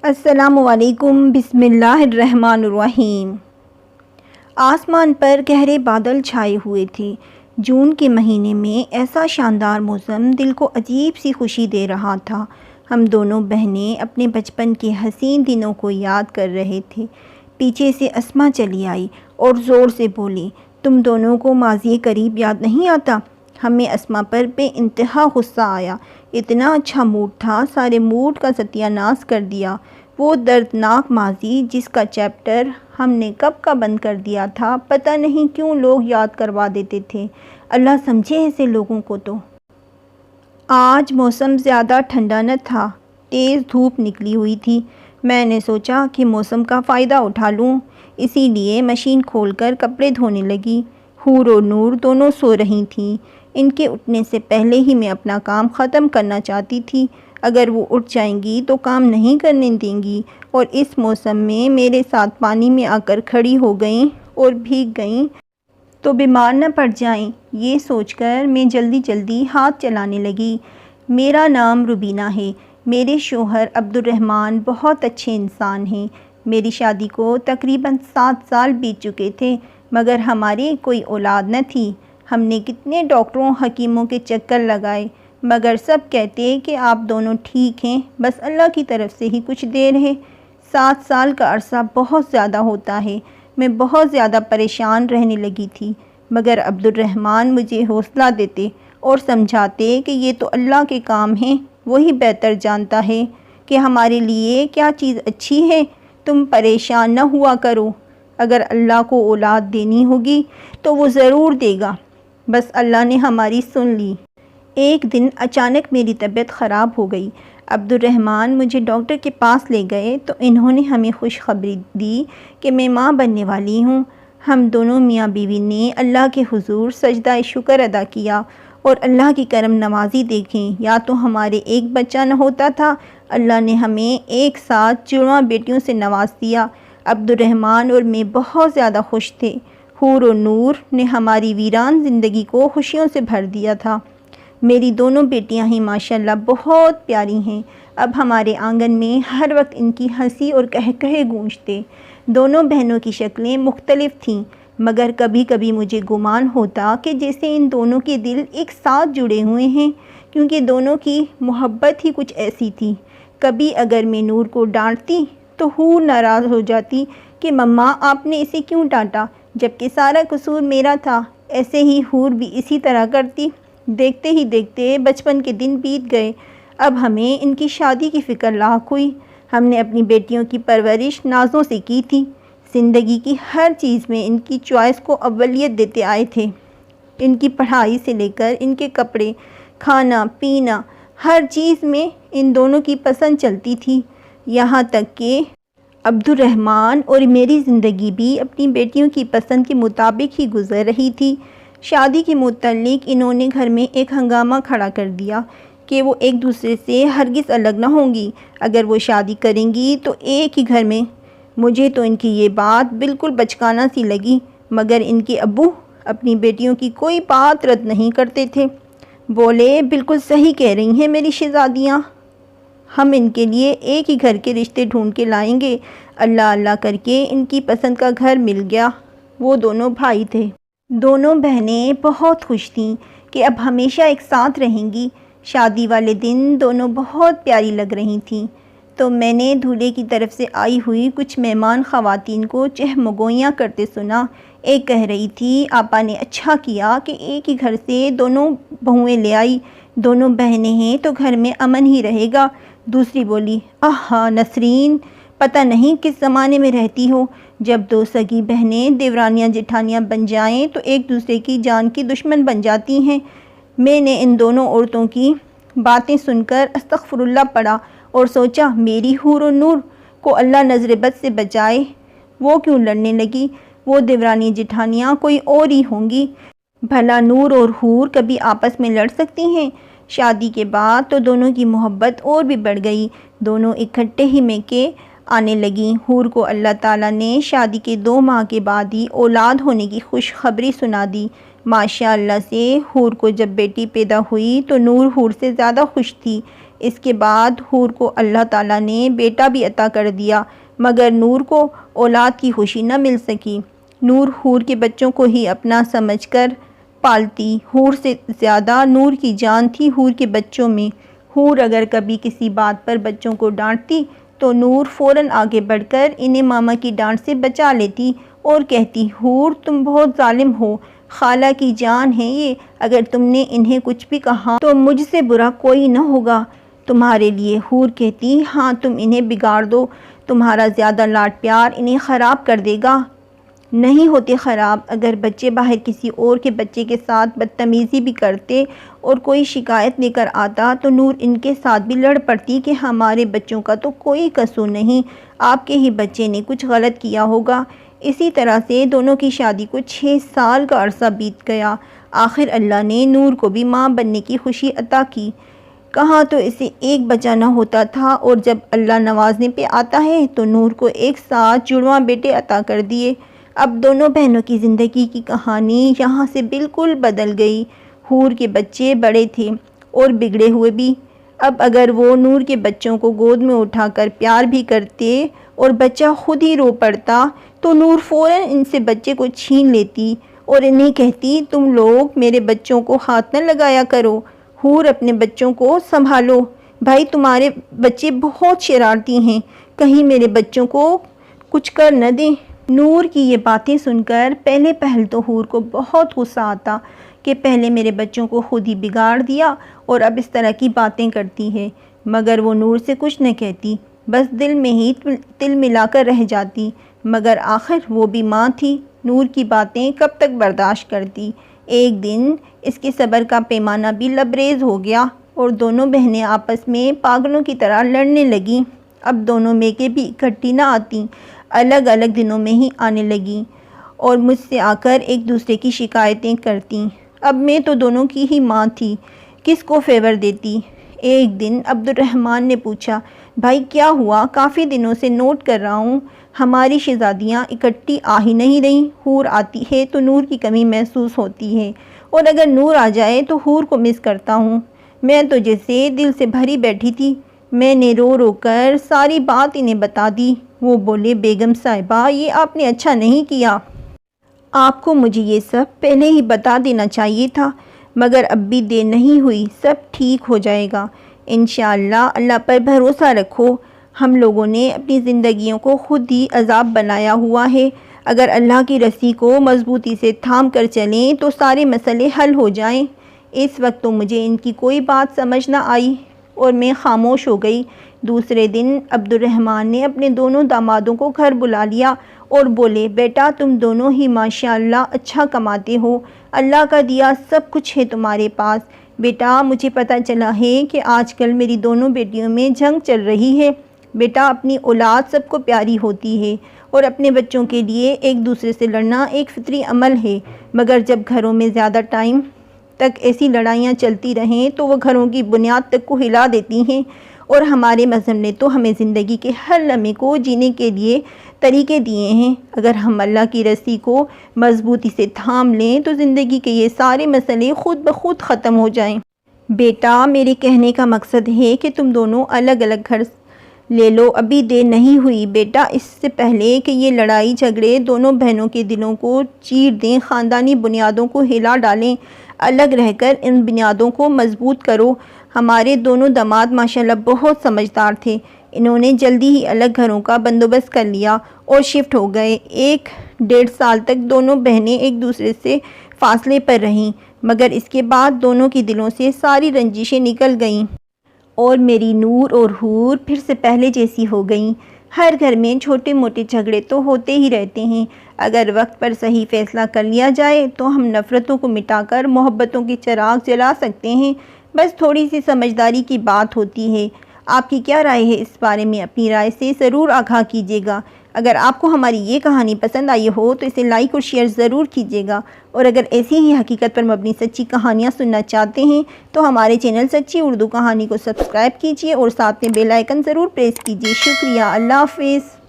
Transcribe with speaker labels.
Speaker 1: السلام علیکم، بسم اللہ الرحمن الرحیم۔ آسمان پر گہرے بادل چھائے ہوئے تھے۔ جون کے مہینے میں ایسا شاندار موسم دل کو عجیب سی خوشی دے رہا تھا۔ ہم دونوں بہنیں اپنے بچپن کے حسین دنوں کو یاد کر رہے تھے۔ پیچھے سے اسما چلی آئی اور زور سے بولی، تم دونوں کو ماضی قریب یاد نہیں آتا؟ ہمیں اسما پر بے انتہا غصہ آیا۔ اتنا اچھا موڈ تھا، سارے موڈ کا ستیہ ناش کر دیا۔ وہ دردناک ماضی جس کا چیپٹر ہم نے کب کا بند کر دیا تھا، پتہ نہیں کیوں لوگ یاد کروا دیتے تھے۔ اللہ سمجھے ایسے لوگوں کو تو۔ آج موسم زیادہ ٹھنڈا نہ تھا، تیز دھوپ نکلی ہوئی تھی۔ میں نے سوچا کہ موسم کا فائدہ اٹھا لوں، اسی لیے مشین کھول کر کپڑے دھونے لگی۔ حور اور نور دونوں سو رہی تھیں۔ ان کے اٹھنے سے پہلے ہی میں اپنا کام ختم کرنا چاہتی تھی۔ اگر وہ اٹھ جائیں گی تو کام نہیں کرنے دیں گی، اور اس موسم میں میرے ساتھ پانی میں آ کر کھڑی ہو گئیں اور بھیگ گئیں تو بیمار نہ پڑ جائیں۔ یہ سوچ کر میں جلدی جلدی ہاتھ چلانے لگی۔ میرا نام روبینہ ہے۔ میرے شوہر عبدالرحمن بہت اچھے انسان ہیں۔ میری شادی کو تقریباً 7 سال بیت چکے تھے، مگر ہماری کوئی اولاد نہ تھی۔ ہم نے کتنے ڈاکٹروں حکیموں کے چکر لگائے، مگر سب کہتے کہ آپ دونوں ٹھیک ہیں، بس اللہ کی طرف سے ہی کچھ دیر ہے۔ 7 سال کا عرصہ بہت زیادہ ہوتا ہے۔ میں بہت زیادہ پریشان رہنے لگی تھی، مگر عبدالرحمن مجھے حوصلہ دیتے اور سمجھاتے کہ یہ تو اللہ کے کام ہیں، وہی بہتر جانتا ہے کہ ہمارے لیے کیا چیز اچھی ہے۔ تم پریشان نہ ہوا کرو، اگر اللہ کو اولاد دینی ہوگی تو وہ ضرور دے گا، بس اللہ نے ہماری سن لی۔ ایک دن اچانک میری طبیعت خراب ہو گئی۔ عبدالرحمن مجھے ڈاکٹر کے پاس لے گئے تو انہوں نے ہمیں خوشخبری دی کہ میں ماں بننے والی ہوں۔ ہم دونوں میاں بیوی نے اللہ کے حضور سجدہ شکر ادا کیا اور اللہ کی کرم نوازی دیکھیں۔ یا تو ہمارے ایک بچہ نہ ہوتا تھا، اللہ نے ہمیں ایک ساتھ جڑواں بیٹیوں سے نواز دیا۔ عبدالرحمن اور میں بہت زیادہ خوش تھے۔ حور اور نور نے ہماری ویران زندگی کو خوشیوں سے بھر دیا تھا۔ میری دونوں بیٹیاں ہی ماشاءاللہ بہت پیاری ہیں۔ اب ہمارے آنگن میں ہر وقت ان کی ہنسی اور قہقہے گونجتے۔ دونوں بہنوں کی شکلیں مختلف تھیں، مگر کبھی کبھی مجھے گمان ہوتا کہ جیسے ان دونوں کے دل ایک ساتھ جڑے ہوئے ہیں، کیونکہ دونوں کی محبت ہی کچھ ایسی تھی۔ کبھی اگر میں نور کو ڈانٹتی تو حور ناراض ہو جاتی کہ مما آپ نے اسے کیوں ڈانٹا، جبکہ سارا قصور میرا تھا۔ ایسے ہی حور بھی اسی طرح کرتی۔ دیکھتے ہی دیکھتے بچپن کے دن بیت گئے۔ اب ہمیں ان کی شادی کی فکر لاحق ہوئی۔ ہم نے اپنی بیٹیوں کی پرورش نازوں سے کی تھی۔ زندگی کی ہر چیز میں ان کی چوائس کو اولویت دیتے آئے تھے۔ ان کی پڑھائی سے لے کر ان کے کپڑے، کھانا پینا، ہر چیز میں ان دونوں کی پسند چلتی تھی۔ یہاں تک کہ عبدالرحمن اور میری زندگی بھی اپنی بیٹیوں کی پسند کے مطابق ہی گزر رہی تھی۔ شادی کے متعلق انہوں نے گھر میں ایک ہنگامہ کھڑا کر دیا کہ وہ ایک دوسرے سے ہرگز الگ نہ ہوں گی، اگر وہ شادی کریں گی تو ایک ہی گھر میں۔ مجھے تو ان کی یہ بات بالکل بچکانہ سی لگی، مگر ان کے ابو اپنی بیٹیوں کی کوئی بات رد نہیں کرتے تھے۔ بولے، بالکل صحیح کہہ رہی ہیں میری شہزادیاں، ہم ان کے لیے ایک ہی گھر کے رشتے ڈھونڈ کے لائیں گے۔ اللہ اللہ کر کے ان کی پسند کا گھر مل گیا۔ وہ دونوں بھائی تھے۔ دونوں بہنیں بہت خوش تھیں کہ اب ہمیشہ ایک ساتھ رہیں گی۔ شادی والے دن دونوں بہت پیاری لگ رہی تھیں، تو میں نے دولہے کی طرف سے آئی ہوئی کچھ مہمان خواتین کو چہمگوئیاں کرتے سنا۔ ایک کہہ رہی تھی، آپا نے اچھا کیا کہ ایک ہی گھر سے دونوں بہویں لے آئی، دونوں بہنیں ہیں تو گھر میں امن ہی رہے گا۔ دوسری بولی، آہا نسرین، پتہ نہیں کس زمانے میں رہتی ہو، جب دو سگی بہنیں دیورانیاں جٹھانیاں بن جائیں تو ایک دوسرے کی جان کی دشمن بن جاتی ہیں۔ میں نے ان دونوں عورتوں کی باتیں سن کر استغفر اللہ پڑھا اور سوچا، میری حور و نور کو اللہ نظر بد سے بچائے، وہ کیوں لڑنے لگی؟ وہ دیورانی جٹھانیاں کوئی اور ہی ہوں گی۔ بھلا نور اور حور کبھی آپس میں لڑ سکتی ہیں؟ شادی کے بعد تو دونوں کی محبت اور بھی بڑھ گئی۔ دونوں اکٹھے ہی میں کے آنے لگیں۔ حور کو اللہ تعالیٰ نے شادی کے 2 ماہ کے بعد ہی اولاد ہونے کی خوشخبری سنا دی۔ ماشاء اللہ سے حور کو جب بیٹی پیدا ہوئی تو نور حور سے زیادہ خوش تھی۔ اس کے بعد حور کو اللہ تعالیٰ نے بیٹا بھی عطا کر دیا، مگر نور کو اولاد کی خوشی نہ مل سکی۔ نور حور کے بچوں کو ہی اپنا سمجھ کر پالتی، حور سے زیادہ نور کی جان تھی حور کے بچوں میں۔ حور اگر کبھی کسی بات پر بچوں کو ڈانٹتی تو نور فوراً آگے بڑھ کر انہیں ماما کی ڈانٹ سے بچا لیتی اور کہتی، حور تم بہت ظالم ہو، خالہ کی جان ہے یہ، اگر تم نے انہیں کچھ بھی کہا تو مجھ سے برا کوئی نہ ہوگا تمہارے لیے۔ حور کہتی، ہاں تم انہیں بگاڑ دو، تمہارا زیادہ لاڈ پیار انہیں خراب کر دے گا۔ نہیں ہوتے خراب، اگر بچے باہر کسی اور کے بچے کے ساتھ بدتمیزی بھی کرتے اور کوئی شکایت لے کر آتا تو نور ان کے ساتھ بھی لڑ پڑتی کہ ہمارے بچوں کا تو کوئی قصور نہیں، آپ کے ہی بچے نے کچھ غلط کیا ہوگا۔ اسی طرح سے دونوں کی شادی کو 6 سال کا عرصہ بیت گیا۔ آخر اللہ نے نور کو بھی ماں بننے کی خوشی عطا کی۔ کہاں تو اسے ایک بچہ نہ ہوتا تھا، اور جب اللہ نوازنے پہ آتا ہے تو نور کو ایک ساتھ جڑواں بیٹے عطا کر دیے۔ اب دونوں بہنوں کی زندگی کی کہانی یہاں سے بالکل بدل گئی۔ حور کے بچے بڑے تھے اور بگڑے ہوئے بھی۔ اب اگر وہ نور کے بچوں کو گود میں اٹھا کر پیار بھی کرتے اور بچہ خود ہی رو پڑتا تو نور فوراً ان سے بچے کو چھین لیتی اور انہیں کہتی، تم لوگ میرے بچوں کو ہاتھ نہ لگایا کرو، حور اپنے بچوں کو سنبھالو، بھائی تمہارے بچے بہت شرارتی ہیں، کہیں میرے بچوں کو کچھ کر نہ دیں۔ نور کی یہ باتیں سن کر پہل تو حور کو بہت غصہ آتا کہ پہلے میرے بچوں کو خود ہی بگاڑ دیا اور اب اس طرح کی باتیں کرتی ہے، مگر وہ نور سے کچھ نہ کہتی، بس دل میں ہی تل ملا کر رہ جاتی۔ مگر آخر وہ بھی ماں تھی، نور کی باتیں کب تک برداشت کرتی۔ ایک دن اس کے صبر کا پیمانہ بھی لبریز ہو گیا اور دونوں بہنیں آپس میں پاگلوں کی طرح لڑنے لگیں۔ اب دونوں میکے بھی اکٹھی نہ آتیں، الگ الگ دنوں میں ہی آنے لگیں اور مجھ سے آ کر ایک دوسرے کی شکایتیں کرتیں۔ اب میں تو دونوں کی ہی ماں تھی، کس کو فیور دیتی۔ ایک دن عبد الرحمن نے پوچھا، بھائی کیا ہوا؟ کافی دنوں سے نوٹ کر رہا ہوں ہماری شہزادیاں اکٹھی آ ہی نہیں رہیں، حور آتی ہے تو نور کی کمی محسوس ہوتی ہے اور اگر نور آ جائے تو حور کو مس کرتا ہوں۔ میں تو جیسے دل سے بھری بیٹھی تھی، میں نے رو رو کر ساری بات انہیں بتا دی۔ وہ بولے، بیگم صاحبہ یہ آپ نے اچھا نہیں کیا، آپ کو مجھے یہ سب پہلے ہی بتا دینا چاہیے تھا، مگر اب بھی دیر نہیں ہوئی، سب ٹھیک ہو جائے گا انشاءاللہ، اللہ پر بھروسہ رکھو۔ ہم لوگوں نے اپنی زندگیوں کو خود ہی عذاب بنایا ہوا ہے، اگر اللہ کی رسی کو مضبوطی سے تھام کر چلیں تو سارے مسئلے حل ہو جائیں۔ اس وقت تو مجھے ان کی کوئی بات سمجھ نہ آئی اور میں خاموش ہو گئی۔ دوسرے دن عبد الرحمن نے اپنے دونوں دامادوں کو گھر بلا لیا اور بولے، بیٹا تم دونوں ہی ماشاءاللہ اچھا کماتے ہو، اللہ کا دیا سب کچھ ہے تمہارے پاس۔ بیٹا مجھے پتہ چلا ہے کہ آج کل میری دونوں بیٹیوں میں جنگ چل رہی ہے۔ بیٹا اپنی اولاد سب کو پیاری ہوتی ہے اور اپنے بچوں کے لیے ایک دوسرے سے لڑنا ایک فطری عمل ہے، مگر جب گھروں میں زیادہ ٹائم تک ایسی لڑائیاں چلتی رہیں تو وہ گھروں کی بنیاد تک کو ہلا دیتی ہیں، اور ہمارے مذہب نے تو ہمیں زندگی کے ہر لمحے کو جینے کے لیے طریقے دیے ہیں۔ اگر ہم اللہ کی رسی کو مضبوطی سے تھام لیں تو زندگی کے یہ سارے مسئلے خود بخود ختم ہو جائیں۔ بیٹا میرے کہنے کا مقصد ہے کہ تم دونوں الگ الگ گھر لے لو، ابھی دیر نہیں ہوئی بیٹا، اس سے پہلے کہ یہ لڑائی جھگڑے دونوں بہنوں کے دلوں کو چیر دیں، خاندانی بنیادوں کو ہلا ڈالیں، الگ رہ کر ان بنیادوں کو مضبوط کرو۔ ہمارے دونوں داماد ماشاءاللہ بہت سمجھدار تھے، انہوں نے جلدی ہی الگ گھروں کا بندوبست کر لیا اور شفٹ ہو گئے۔ 1-1.5 سال تک دونوں بہنیں ایک دوسرے سے فاصلے پر رہیں، مگر اس کے بعد دونوں کے دلوں سے ساری رنجشیں نکل گئیں اور میری نور اور حور پھر سے پہلے جیسی ہو گئیں۔ ہر گھر میں چھوٹے موٹے جھگڑے تو ہوتے ہی رہتے ہیں، اگر وقت پر صحیح فیصلہ کر لیا جائے تو ہم نفرتوں کو مٹا کر محبتوں کے چراغ جلا سکتے ہیں، بس تھوڑی سی سمجھداری کی بات ہوتی ہے۔ آپ کی کیا رائے ہے اس بارے میں؟ اپنی رائے سے ضرور آگاہ کیجیے گا۔ اگر آپ کو ہماری یہ کہانی پسند آئی ہو تو اسے لائک اور شیئر ضرور کیجیے گا، اور اگر ایسی ہی حقیقت پر مبنی سچی کہانیاں سننا چاہتے ہیں تو ہمارے چینل سچی اردو کہانی کو سبسکرائب کیجیے اور ساتھ میں بیل آئیکن ضرور پریس کیجیے۔ شکریہ، اللہ حافظ۔